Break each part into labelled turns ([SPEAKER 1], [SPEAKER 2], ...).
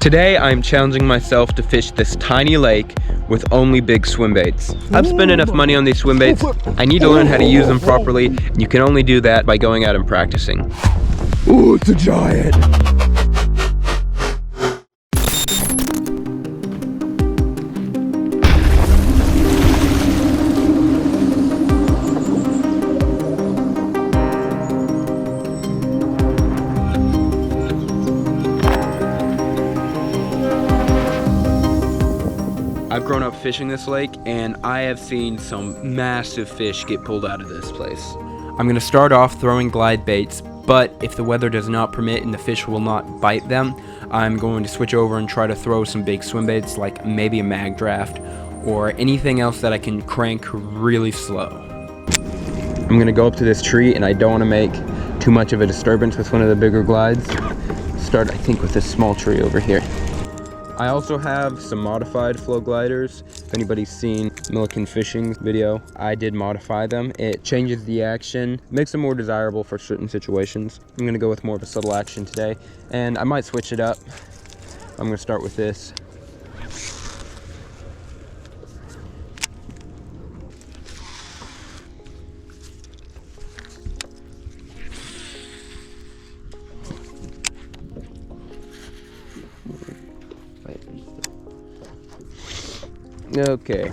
[SPEAKER 1] Today I'm challenging myself to fish this tiny lake with only big swim baits. I've spent enough money on these swim baits. I need to learn how to use them properly, and you can only do that by going out and practicing.
[SPEAKER 2] Oh, it's a giant!
[SPEAKER 1] I've grown up fishing this lake, and I have seen some massive fish get pulled out of this place. I'm gonna start off throwing glide baits, but if the weather does not permit and the fish will not bite them, I'm going to switch over and try to throw some big swim baits, like maybe a mag draft or anything else that I can crank really slow. I'm gonna go up to this tree, and I don't want to make too much of a disturbance with one of the bigger glides. Start, I think, with this small tree over here. I also have some modified flow gliders. If anybody's seen Milliken Fishing's video, I did modify them. It changes the action, makes them more desirable for certain situations. I'm gonna go with more of a subtle action today, and I might switch it up. I'm gonna start with this. Okay,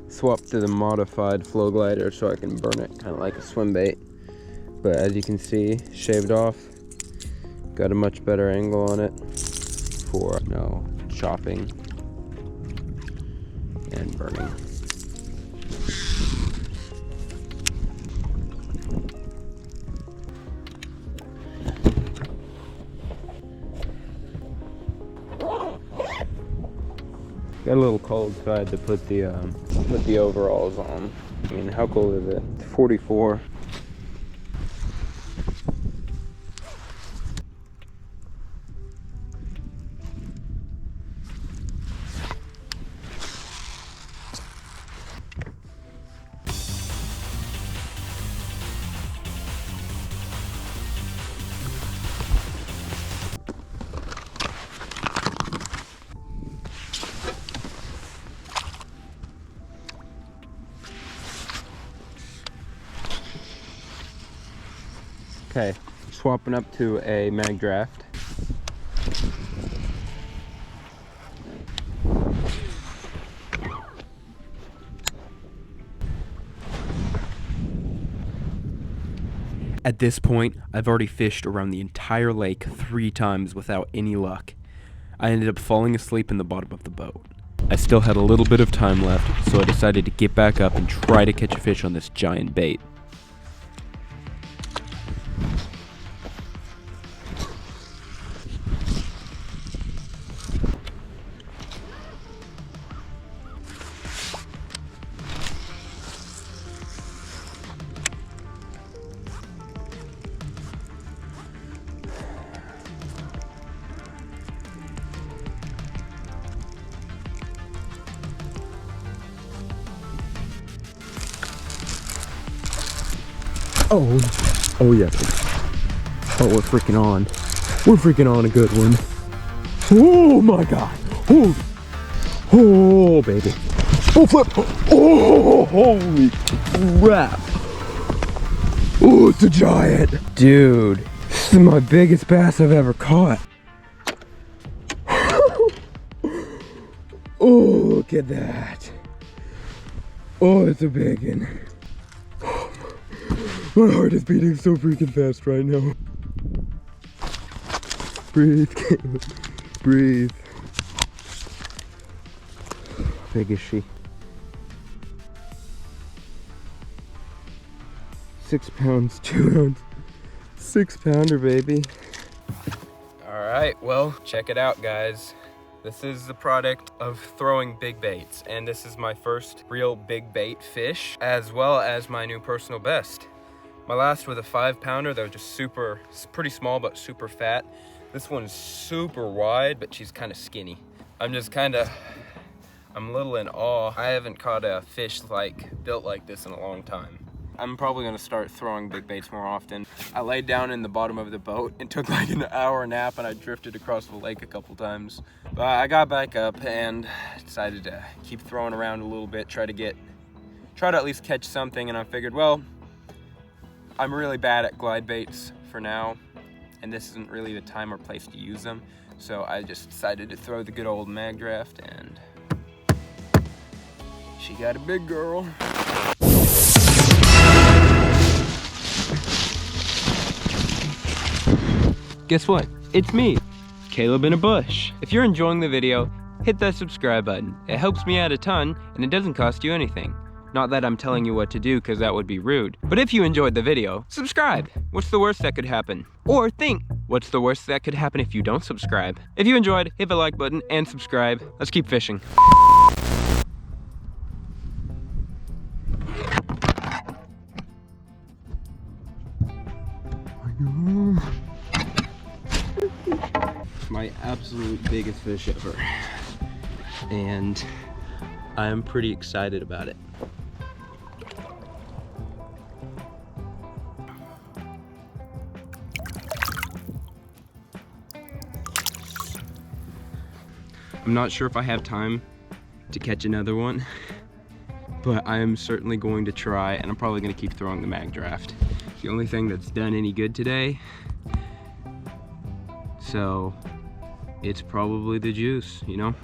[SPEAKER 1] swap to the modified flow glider so I can burn it kind of like a swim bait. But as you can see, shaved off, got a much better angle on it for chopping and burning. Got a little cold, so I had to put the overalls on. I mean, how cold is it? It's 44. Okay, swapping up to a mag draft. At this point, I've already fished around the entire lake 3 times without any luck. I ended up falling asleep in the bottom of the boat. I still had a little bit of time left, so I decided to get back up and try to catch a fish on this giant bait. Oh yes. Oh, we're freaking on. We're freaking on a good one. Oh my god. Oh baby. Oh flip. Oh, holy crap. Oh, it's a giant. Dude, this is my biggest bass I've ever caught. Oh, look at that. Oh, it's a big one. My heart is beating so freaking fast right now. Breathe, Caleb. Breathe. How big is she? 6 pounds, 2 ounce. 6 pounder, baby. Alright, well, check it out, guys. This is the product of throwing big baits, and this is my first real big bait fish, as well as my new personal best. My last was a 5 pounder that was just pretty small but super fat. This one's super wide, but she's kind of skinny. I'm a little in awe. I haven't caught a fish built like this in a long time. I'm probably gonna start throwing big baits more often. I laid down in the bottom of the boat and took like an hour nap, and I drifted across the lake a couple times. But I got back up and decided to keep throwing around a little bit, try to at least catch something. And I figured, well, I'm really bad at glide baits for now, and this isn't really the time or place to use them. So I just decided to throw the good old mag draft, and she got a big girl. Guess what? It's me, Caleb in a bush. If you're enjoying the video, hit that subscribe button. It helps me out a ton, and it doesn't cost you anything. Not that I'm telling you what to do, because that would be rude. But if you enjoyed the video, subscribe. What's the worst that could happen? Or think, what's the worst that could happen if you don't subscribe? If you enjoyed, hit the like button and subscribe. Let's keep fishing. My absolute biggest fish ever, and I'm pretty excited about it. I'm not sure if I have time to catch another one, but I am certainly going to try, and I'm probably going to keep throwing the mag draft. It's the only thing that's done any good today, so it's probably the juice, you know?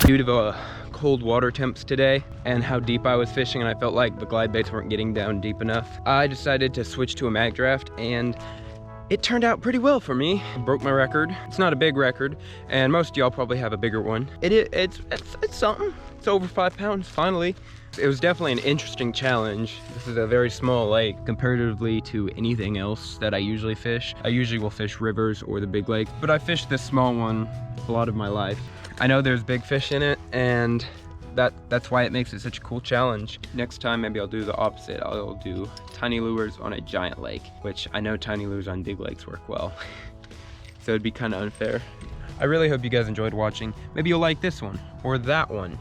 [SPEAKER 1] Due to the cold water temps today and how deep I was fishing, and I felt like the glide baits weren't getting down deep enough, I decided to switch to a mag draft, and it turned out pretty well for me. I broke my record. It's not a big record, and most of y'all probably have a bigger one. It's something. It's over 5 pounds, finally. It was definitely an interesting challenge. This is a very small lake comparatively to anything else that I usually fish. I usually will fish rivers or the big lake, but I fished this small one a lot of my life. I know there's big fish in it, and that's why it makes it such a cool challenge. Next time, maybe I'll do the opposite. I'll do tiny lures on a giant lake, which I know tiny lures on big lakes work well. So it'd be kind of unfair. I really hope you guys enjoyed watching. Maybe you'll like this one, or that one,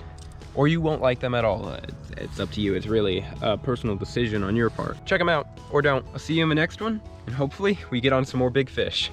[SPEAKER 1] or you won't like them at all. It's up to you. It's really a personal decision on your part. Check them out, or don't. I'll see you in the next one, and hopefully we get on some more big fish.